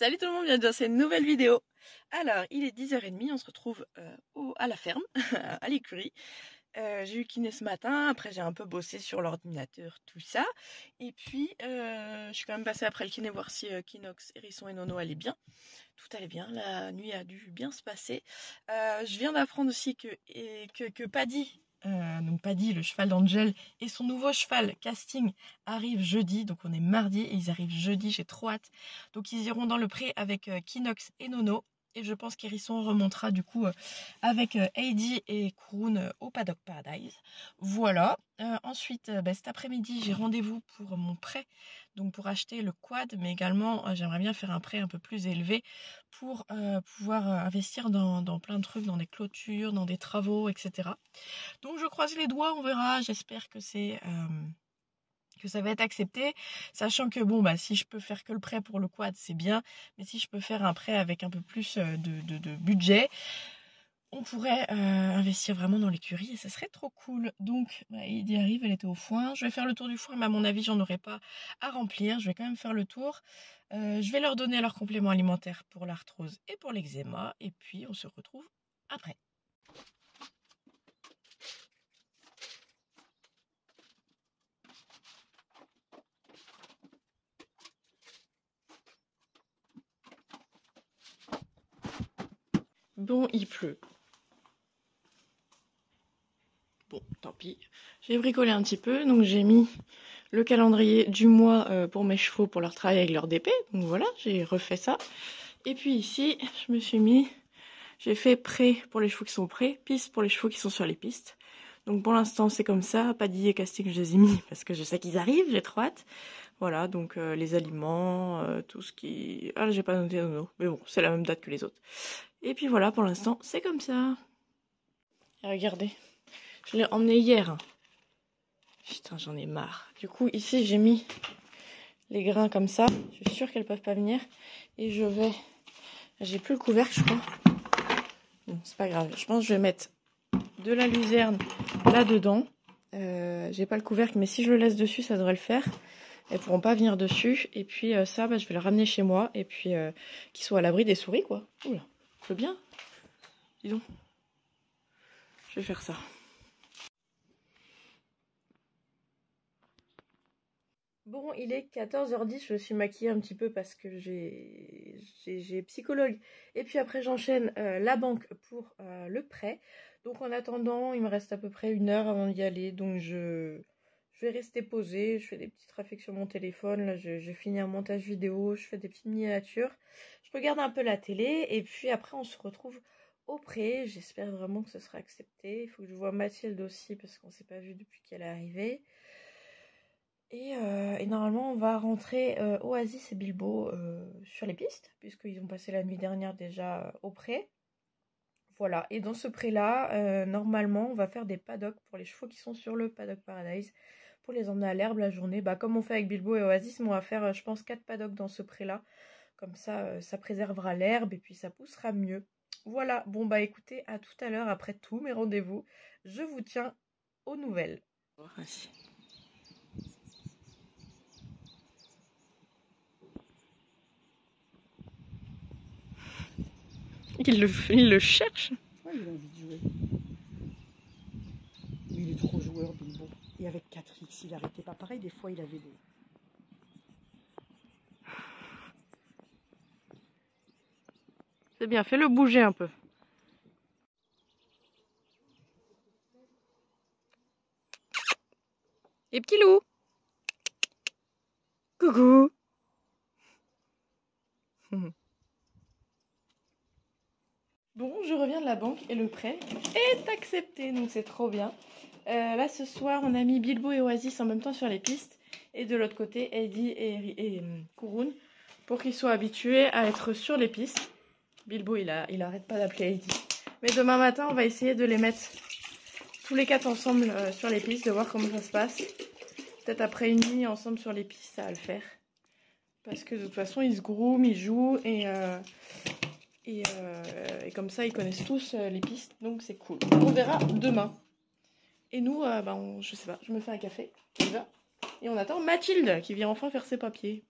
Salut tout le monde, bienvenue dans cette nouvelle vidéo. Alors, il est 10h30, on se retrouve à la ferme, à l'écurie. J'ai eu kiné ce matin, après j'ai un peu bossé sur l'ordinateur, tout ça. Et puis, je suis quand même passée après le kiné voir si Kinox, Hérisson et Nono allaient bien. Tout allait bien, la nuit a dû bien se passer. Je viens d'apprendre aussi que Paddy, donc Paddy, le cheval d'Angel, et son nouveau cheval, Casting, arrivent jeudi. Donc on est mardi et ils arrivent jeudi, j'ai trop hâte. Donc ils iront dans le pré avec Kinox et Nono. Et je pense qu'Hérisson remontera du coup avec Heidi et Kurun au Paddock Paradise. Voilà. Ensuite, cet après-midi, j'ai rendez-vous pour mon prêt. Donc pour acheter le quad, mais également j'aimerais bien faire un prêt un peu plus élevé pour pouvoir investir dans plein de trucs, dans des clôtures, dans des travaux, etc. Donc je croise les doigts, on verra. J'espère que que ça va être accepté, sachant que bon si je peux faire que le prêt pour le quad c'est bien, mais si je peux faire un prêt avec un peu plus de budget, on pourrait investir vraiment dans l'écurie et ça serait trop cool. Donc il y arrive, elle était au foin, je vais faire le tour du foin, mais à mon avis j'en aurai pas à remplir, je vais quand même faire le tour. Je vais leur donner leurs compléments alimentaires pour l'arthrose et pour l'eczéma et puis on se retrouve après. Bon, il pleut. Bon, tant pis. J'ai bricolé un petit peu, donc j'ai mis le calendrier du mois pour mes chevaux pour leur travail avec leur DP. Donc voilà, j'ai refait ça. Et puis ici, j'ai fait prêt pour les chevaux qui sont prêts, piste pour les chevaux qui sont sur les pistes. Donc pour l'instant, c'est comme ça. Paddy et Casting, je les ai mis parce que je sais qu'ils arrivent, j'ai trop hâte. Voilà, donc les aliments, tout ce qui... Ah, j'ai pas noté Nono, mais bon, c'est la même date que les autres. Et puis voilà, pour l'instant, c'est comme ça. Et regardez, je l'ai emmené hier. Putain, j'en ai marre. Du coup, ici, j'ai mis les grains comme ça. Je suis sûre qu'elles peuvent pas venir. Et je vais... J'ai plus le couvercle, je crois. Bon, c'est pas grave. Je pense que je vais mettre de la luzerne là-dedans. J'ai pas le couvercle, mais si je le laisse dessus, ça devrait le faire. Elles pourront pas venir dessus. Et puis ça, je vais le ramener chez moi. Et puis qu'ils soient à l'abri des souris, quoi. Oula, c'est bien. Dis donc. Je vais faire ça. Bon, il est 14h10, je suis maquillée un petit peu parce que j'ai psychologue. Et puis après, j'enchaîne la banque pour le prêt. Donc en attendant, il me reste à peu près 1 heure avant d'y aller. Donc je vais rester posée. Je fais des petits trafics sur mon téléphone. Là, j'ai fini un montage vidéo. Je fais des petites miniatures. Je regarde un peu la télé. Et puis après, on se retrouve au prêt. J'espère vraiment que ce sera accepté. Il faut que je voie Mathilde aussi parce qu'on ne s'est pas vu depuis qu'elle est arrivée. Et normalement, on va rentrer Oasis et Bilbo sur les pistes, puisqu'ils ont passé la nuit dernière déjà au pré. Voilà, et dans ce pré-là, normalement, on va faire des paddocks pour les chevaux qui sont sur le Paddock Paradise, pour les emmener à l'herbe la journée. Comme on fait avec Bilbo et Oasis, mais on va faire, je pense, 4 paddocks dans ce pré-là. Comme ça, ça préservera l'herbe et puis ça poussera mieux. Voilà, bon écoutez, à tout à l'heure après tous mes rendez-vous. Je vous tiens aux nouvelles. Merci. Il le cherche. Ouais, il a envie de jouer. Il est trop joueur, Bilbo. Et avec 4X, il arrêtait pas. Pareil, des fois, il avait des... C'est bien, fais-le bouger un peu. Et petit loup. Coucou. Bon, je reviens de la banque et le prêt est accepté, donc c'est trop bien. Là, ce soir, on a mis Bilbo et Oasis en même temps sur les pistes. Et de l'autre côté, Heidi et Kurun, pour qu'ils soient habitués à être sur les pistes. Bilbo, il arrête pas d'appeler Heidi. Mais demain matin, on va essayer de les mettre tous les 4 ensemble sur les pistes, de voir comment ça se passe. Peut-être après une nuit ensemble sur les pistes, ça va le faire. Parce que de toute façon, ils se grooment, ils jouent et comme ça, ils connaissent tous les pistes. Donc c'est cool. On verra demain. Et nous, je sais pas, je me fais un café. Et on attend Mathilde qui vient enfin faire ses papiers.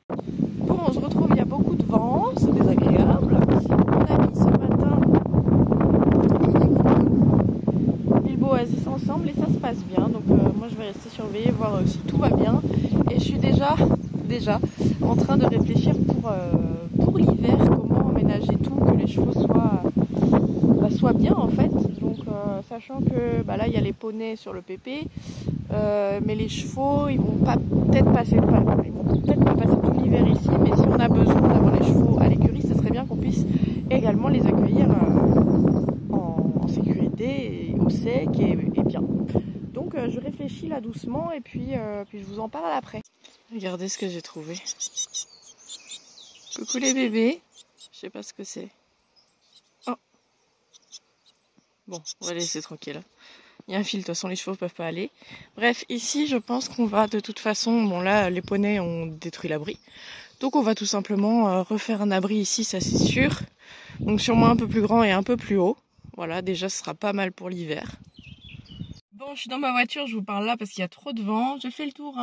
Bon, on se retrouve il y a passer surveiller, voir si tout va bien. Et je suis déjà en train de réfléchir pour l'hiver, comment aménager tout, que les chevaux soient bien en fait. Donc sachant que là il y a les poneys sur le pépé, mais les chevaux ils vont peut-être pas passer tout l'hiver ici, mais si on a besoin d'avoir les chevaux à l'écurie, ce serait bien qu'on puisse également les accueillir en sécurité et au sec et bien. Donc je réfléchis là doucement et puis je vous en parle après. Regardez ce que j'ai trouvé. Coucou les bébés. Je sais pas ce que c'est. Oh. Bon, on va les laisser tranquille. Il y a un fil, de toute façon les chevaux peuvent pas aller. Bref, ici je pense qu'on va de toute façon, bon là les poneys ont détruit l'abri. Donc on va tout simplement refaire un abri ici, ça c'est sûr. Donc sûrement un peu plus grand et un peu plus haut. Voilà, déjà ce sera pas mal pour l'hiver. Bon, je suis dans ma voiture, je vous parle là parce qu'il y a trop de vent. Je fais le tour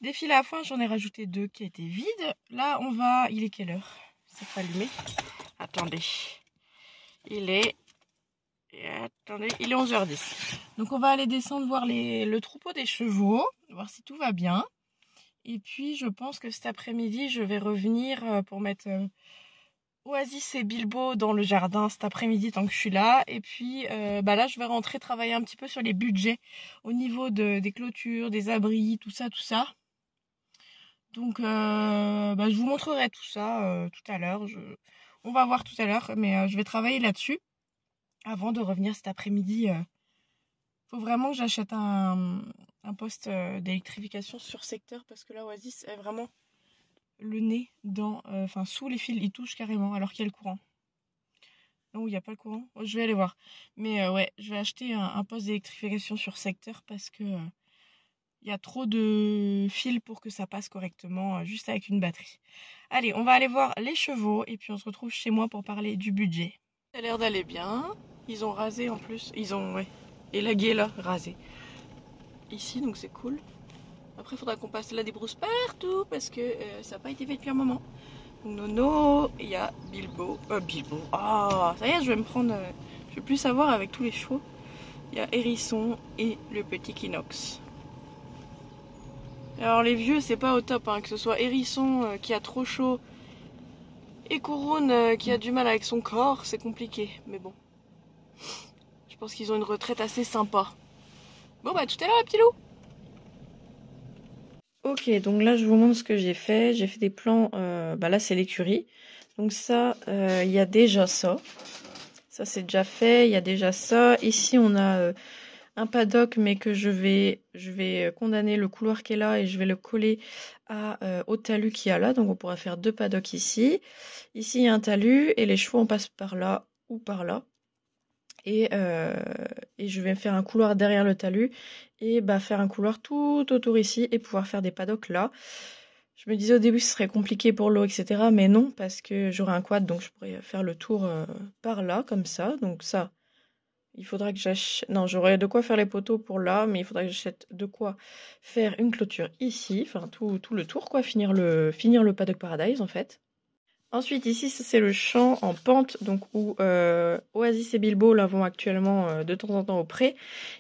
des fils à foin, j'en ai rajouté 2 qui étaient vides. Là on va, il est quelle heure? C'est pas allumé. Attendez. Il est 11h10. Donc on va aller descendre voir le troupeau des chevaux, voir si tout va bien. Et puis je pense que cet après-midi, je vais revenir pour mettre Oasis et Bilbo dans le jardin cet après-midi tant que je suis là. Et puis là, je vais rentrer travailler un petit peu sur les budgets au niveau des clôtures, des abris, tout ça. Donc je vous montrerai tout ça tout à l'heure. On va voir tout à l'heure, mais je vais travailler là-dessus avant de revenir cet après-midi. Faut vraiment que j'achète un poste d'électrification sur secteur parce que là Oasis est vraiment le nez sous les fils, il touche carrément alors qu'il y a le courant. Non, il n'y a pas le courant. Oh, je vais aller voir. Mais ouais, je vais acheter un poste d'électrification sur secteur parce que il y a trop de fils pour que ça passe correctement juste avec une batterie. Allez, on va aller voir les chevaux et puis on se retrouve chez moi pour parler du budget. Ça a l'air d'aller bien. Ils ont rasé en plus. Ils ont élagué là, rasé. Ici, donc c'est cool. Après, il faudra qu'on passe là des brousses partout parce que ça n'a pas été fait depuis un moment. Donc Nono, il y a Bilbo. Ah, ça y est, je vais me prendre... je vais plus savoir avec tous les chevaux. Il y a Hérisson et le petit Kinox. Alors les vieux, c'est pas au top, hein, que ce soit Hérisson qui a trop chaud et Couronne qui a du mal avec son corps, c'est compliqué. Mais bon, je pense qu'ils ont une retraite assez sympa. Bon bah tout à l'heure, les petits loups. Ok, donc là je vous montre ce que j'ai fait. J'ai fait des plans, là c'est l'écurie. Donc ça, il y a déjà ça. Ça c'est déjà fait, il y a déjà ça. Ici on a un paddock mais que je vais condamner le couloir qui est là et je vais le coller au talus qu'il y a là. Donc on pourra faire 2 paddocks ici. Ici il y a un talus et les chevaux on passe par là ou par là. Et je vais faire un couloir derrière le talus et faire un couloir tout autour ici et pouvoir faire des paddocks là. Je me disais au début ce serait compliqué pour l'eau etc, mais non parce que j'aurai un quad donc je pourrais faire le tour par là comme ça. Donc ça, il faudra que j'achète... Non, j'aurai de quoi faire les poteaux pour là, mais il faudra que j'achète de quoi faire une clôture ici, enfin tout le tour quoi, finir le paddock paradise en fait. Ensuite, ici, c'est le champ en pente, donc où Oasis et Bilbo là vont actuellement de temps en temps au pré.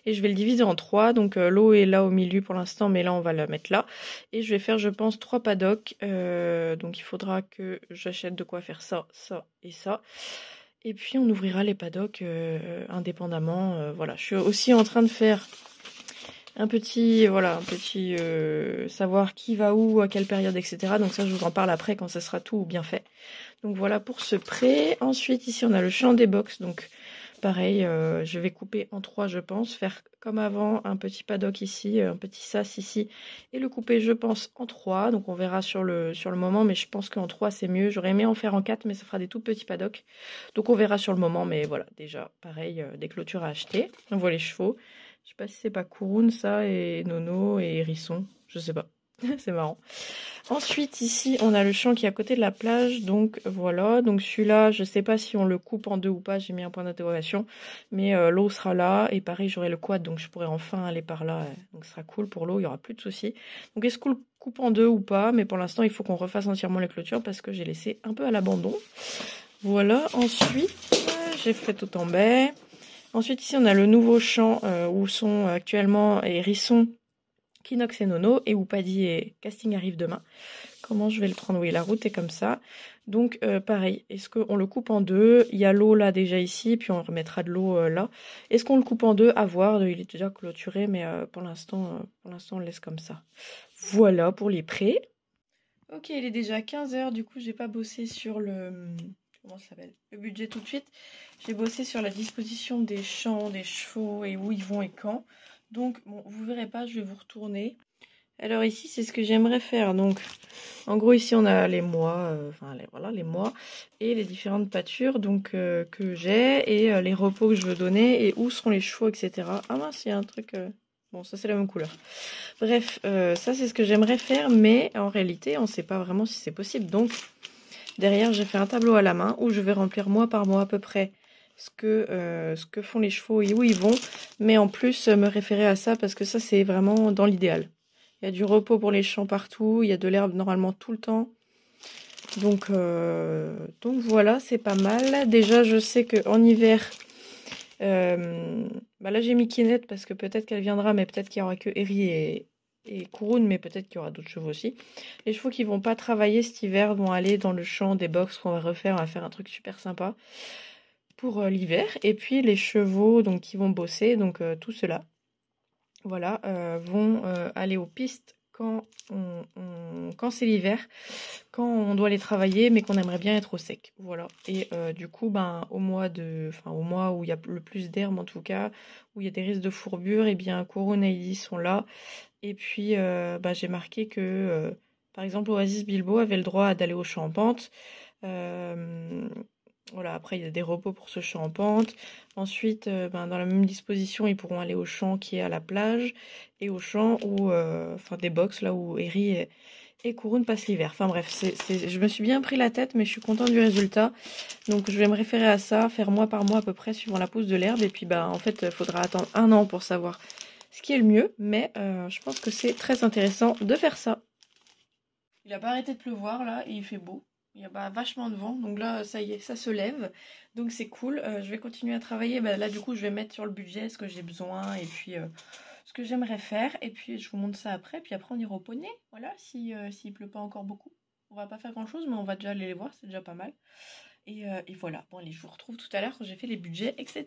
Et je vais le diviser en 3. Donc l'eau est là au milieu pour l'instant, mais là on va la mettre là. Et je vais faire, je pense, 3 paddocks. Donc il faudra que j'achète de quoi faire ça, ça et ça. Et puis on ouvrira les paddocks indépendamment. Voilà, je suis aussi en train de faire un petit savoir qui va où, à quelle période, etc. Donc ça, je vous en parle après quand ça sera tout bien fait. Donc voilà pour ce pré. Ensuite, ici, on a le champ des box. Donc pareil, je vais couper en 3, je pense. Faire comme avant, un petit paddock ici, un petit sas ici. Et le couper, je pense, en 3. Donc on verra sur le moment, mais je pense qu'en 3, c'est mieux. J'aurais aimé en faire en 4, mais ça fera des tout petits paddocks. Donc on verra sur le moment, mais voilà, déjà, pareil, des clôtures à acheter. On voit les chevaux. Je sais pas si c'est pas Couroune ça et Nono et Hérisson, je sais pas, c'est marrant. Ensuite ici on a le champ qui est à côté de la plage, donc voilà, donc celui-là je sais pas si on le coupe en 2 ou pas, j'ai mis un point d'interrogation, mais l'eau sera là et pareil j'aurai le quad donc je pourrai enfin aller par là, donc ce sera cool pour l'eau, il y aura plus de soucis. Donc est-ce qu'on le coupe en 2 ou pas, mais pour l'instant il faut qu'on refasse entièrement les clôtures parce que j'ai laissé un peu à l'abandon. Voilà, ensuite j'ai fait tout en baie. Ensuite, ici, on a le nouveau champ où sont actuellement Hérisson Kinox et Nono, et où Paddy et Casting arrivent demain. Comment je vais le prendre? Oui, la route est comme ça. Donc pareil, est-ce qu'on le coupe en deux? Il y a l'eau là déjà ici, puis on remettra de l'eau là. Est-ce qu'on le coupe en deux? À voir, il est déjà clôturé, mais pour l'instant on le laisse comme ça. Voilà pour les prêts. Ok, il est déjà 15 h, du coup j'ai pas bossé sur le... Comment ça s'appelle? Le budget tout de suite. J'ai bossé sur la disposition des champs, des chevaux et où ils vont et quand. Donc bon, vous verrez pas, je vais vous retourner. Alors ici, c'est ce que j'aimerais faire. Donc, en gros, ici, on a les mois, voilà, les mois et les différentes pâtures donc que j'ai et les repos que je veux donner et où seront les chevaux, etc. Ah mince, il y a un truc... Bon, ça, c'est la même couleur. Bref, ça, c'est ce que j'aimerais faire, mais en réalité, on ne sait pas vraiment si c'est possible. Donc, derrière, j'ai fait un tableau à la main où je vais remplir mois par mois à peu près ce que font les chevaux et où ils vont, mais en plus, me référer à ça parce que ça, c'est vraiment dans l'idéal. Il y a du repos pour les champs partout, il y a de l'herbe normalement tout le temps. Donc voilà, c'est pas mal. Déjà, je sais qu'en hiver, là j'ai mis Kinette parce que peut-être qu'elle viendra, mais peut-être qu'il n'y aura que Eri et Kouroun, mais peut-être qu'il y aura d'autres chevaux aussi. Les chevaux qui vont pas travailler cet hiver vont aller dans le champ des box qu'on va refaire. On va faire un truc super sympa pour l'hiver. Et puis les chevaux donc qui vont bosser, donc tout cela. Voilà, vont aller aux pistes quand c'est l'hiver, quand on doit les travailler, mais qu'on aimerait bien être au sec. Voilà. Et du coup, au mois où il y a le plus d'herbe en tout cas, où il y a des risques de fourbure, et bien Kouroun et Heidi sont là. Et puis j'ai marqué que par exemple Oasis Bilbo avait le droit d'aller au champ en pente. Voilà, après il y a des repos pour ce champ en pente. Ensuite, dans la même disposition, ils pourront aller au champ qui est à la plage et au champ où, des box là où Eri et Kouroun passent l'hiver. Enfin bref, je me suis bien pris la tête, mais je suis contente du résultat. Donc je vais me référer à ça, faire mois par mois à peu près suivant la pousse de l'herbe. Et puis en fait, il faudra attendre 1 an pour savoir ce qui est le mieux. Mais je pense que c'est très intéressant de faire ça. Il n'a pas arrêté de pleuvoir là et il fait beau. Il y a vachement de vent, donc là ça y est, ça se lève, donc c'est cool. Je vais continuer à travailler, là du coup je vais mettre sur le budget ce que j'ai besoin et puis ce que j'aimerais faire, et puis je vous montre ça après, puis après on ira au poney, voilà, s'il pleut pas encore beaucoup. On va pas faire grand chose, mais on va déjà aller les voir, c'est déjà pas mal. Et voilà, bon allez, je vous retrouve tout à l'heure quand j'ai fait les budgets, etc.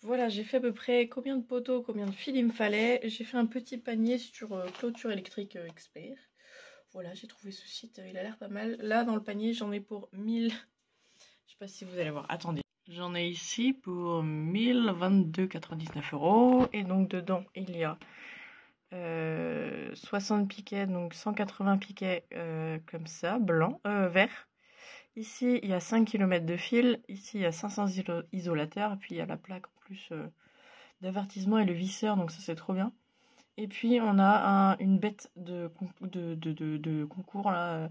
Voilà, j'ai fait à peu près combien de poteaux, combien de fils il me fallait. J'ai fait un petit panier sur clôture électrique expert. Voilà, j'ai trouvé ce site, il a l'air pas mal. Là, dans le panier, j'en ai pour 1000... Je sais pas si vous allez voir. Attendez. J'en ai ici pour 1022,99 €. Et donc, dedans, il y a 60 piquets, donc 180 piquets comme ça, blanc, vert. Ici, il y a 5 km de fil. Ici, il y a 500 isolateurs. Et puis, il y a la plaque en plus d'avertissement et le visseur, donc ça, c'est trop bien. Et puis on a une bête de concours, là,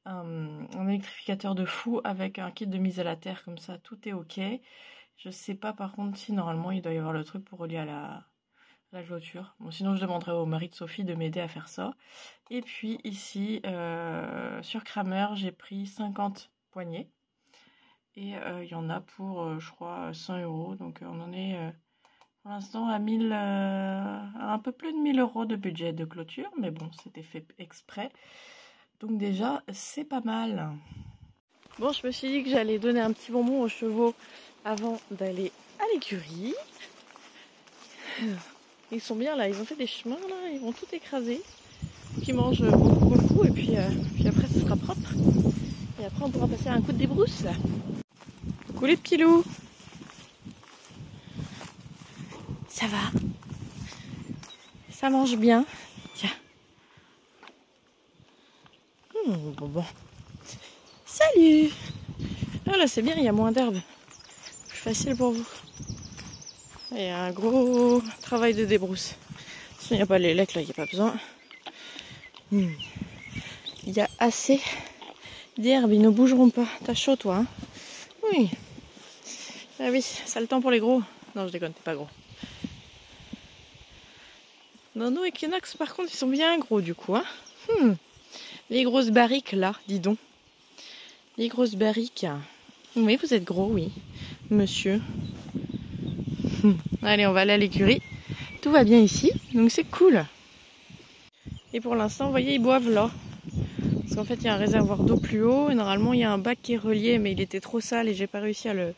un électrificateur de fou avec un kit de mise à la terre, comme ça tout est ok. Je sais pas par contre si normalement il doit y avoir le truc pour relier à la clôture. Bon, sinon je demanderai au mari de Sophie de m'aider à faire ça. Et puis ici, sur Kramer, j'ai pris 50 poignées. Et il y en a pour, je crois, 100 €. Donc on en est... pour l'instant, à un peu plus de 1000 € de budget de clôture, mais bon, c'était fait exprès. Donc déjà, c'est pas mal. Bon, je me suis dit que j'allais donner un petit bonbon aux chevaux avant d'aller à l'écurie. Ils sont bien là, ils ont fait des chemins là, ils vont tout écraser. Ils mangent beaucoup, et puis après, ce sera propre. Et après, on pourra passer un coup de débrousse. Coucou les petits loups. Ça va. Ça mange bien. Tiens. Bon. Salut. Ah là c'est bien, il y a moins d'herbe. Plus facile pour vous. Il y a un gros travail de débrousse. Sinon il n'y a pas les lecs là, il n'y a pas besoin. Il y a assez d'herbe, ils ne bougeront pas. T'as chaud toi, hein? Oui. Ah oui, ça a le temps pour les gros. Non je déconne, t'es pas gros. Nono et Kinox par contre ils sont bien gros du coup, hein. Les grosses barriques là, dis donc. Les grosses barriques. Oui, vous êtes gros, oui, monsieur. Allez, on va aller à l'écurie. Tout va bien ici, donc c'est cool. Et pour l'instant, vous voyez, ils boivent là. Parce qu'en fait, il y a un réservoir d'eau plus haut. Et normalement, il y a un bac qui est relié, mais il était trop sale et j'ai pas réussi à le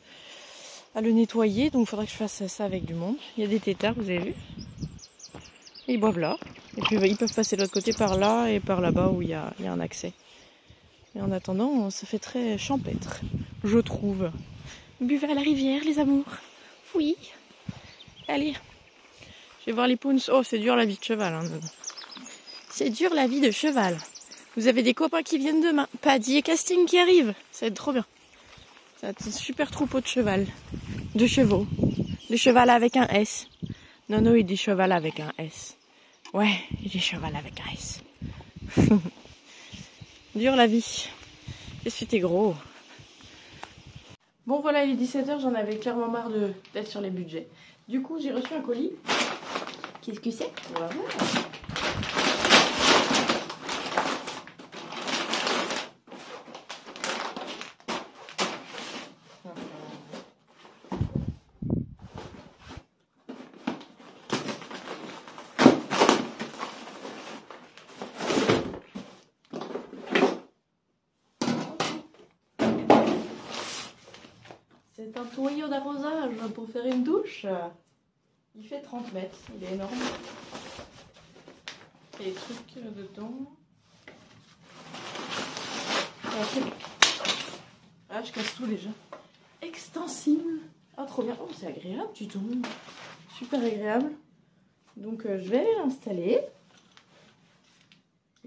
nettoyer. Donc, il faudrait que je fasse ça avec du monde. Il y a des têtards, vous avez vu. Et ils boivent là. Et puis, ils peuvent passer de l'autre côté par là et par là-bas où il y a un accès. Et en attendant, ça fait très champêtre, je trouve. Buvez à la rivière, les amours. Oui. Allez. Je vais voir les pounces. Oh, c'est dur la vie de cheval. Hein. C'est dur la vie de cheval. Vous avez des copains qui viennent demain. Paddy et Casting qui arrivent. Ça va être trop bien. Ça va être un super troupeau de cheval. De chevaux. De cheval avec un S. Non, il dit cheval avec un S. Ouais, il dit cheval avec un S. Dur la vie. Qu'est-ce que t'es gros. Bon voilà, il est 17h, j'en avais clairement marre d'être sur les budgets. Du coup, j'ai reçu un colis. Qu'est-ce que c'est? Voilà. C'est un tuyau d'arrosage pour faire une douche. Il fait 30 mètres, il est énorme. Il y a des trucs dedans. Ah, je casse tout déjà. Extensible. Ah, trop bien. Oh, c'est agréable, du tout. Super agréable. Donc, je vais aller l'installer.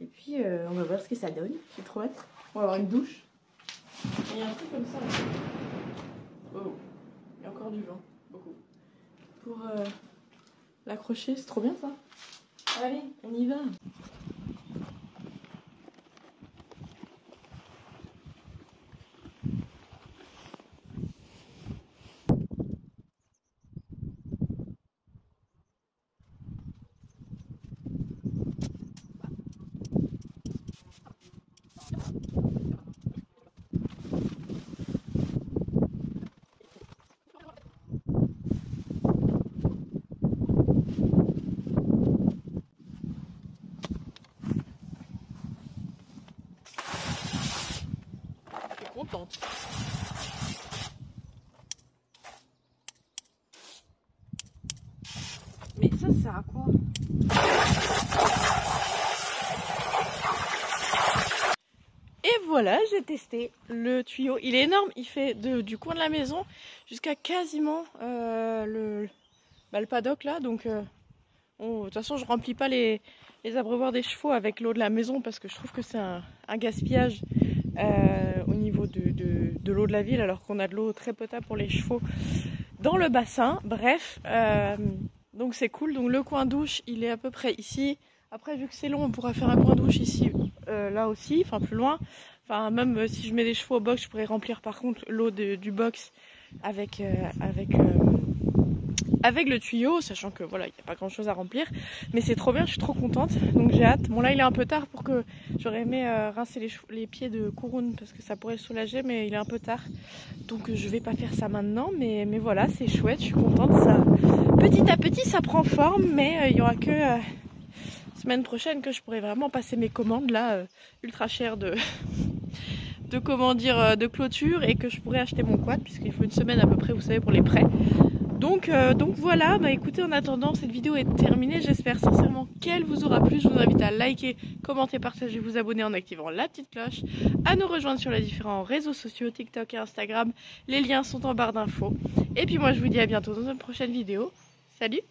Et puis, on va voir ce que ça donne. C'est trop hâte. On va avoir une douche. Et il y a un truc comme ça. Là. Oh, il y a encore du vent. Beaucoup. Pour l'accrocher, c'est trop bien ça. Allez, on y va. Contente. Mais ça sert à quoi? Et voilà, j'ai testé le tuyau. Il est énorme, il fait du coin de la maison jusqu'à quasiment le paddock là. Donc, de toute façon, je remplis pas les abreuvoirs des chevaux avec l'eau de la maison parce que je trouve que c'est un gaspillage au niveau de l'eau de la ville, alors qu'on a de l'eau très potable pour les chevaux dans le bassin. Bref, donc c'est cool. Donc le coin douche, il est à peu près ici. Après, vu que c'est long, on pourra faire un coin douche ici, là aussi, enfin plus loin. Enfin, même si je mets des chevaux au box, je pourrais remplir par contre l'eau du box avec le tuyau, sachant que voilà, il n'y a pas grand chose à remplir, mais c'est trop bien, je suis trop contente, donc j'ai hâte. Bon là il est un peu tard pour que j'aurais aimé rincer les pieds de couronne parce que ça pourrait soulager, mais il est un peu tard, donc je vais pas faire ça maintenant, mais voilà, c'est chouette, je suis contente, ça petit à petit ça prend forme, mais il y aura que semaine prochaine que je pourrai vraiment passer mes commandes là, ultra chères de clôture, et que je pourrais acheter mon quad puisqu'il faut une semaine à peu près, vous savez, pour les prêts. Donc voilà, bah écoutez, en attendant, cette vidéo est terminée. J'espère sincèrement qu'elle vous aura plu. Je vous invite à liker, commenter, partager, vous abonner en activant la petite cloche, à nous rejoindre sur les différents réseaux sociaux, TikTok et Instagram. Les liens sont en barre d'infos. Et puis moi, je vous dis à bientôt dans une prochaine vidéo. Salut!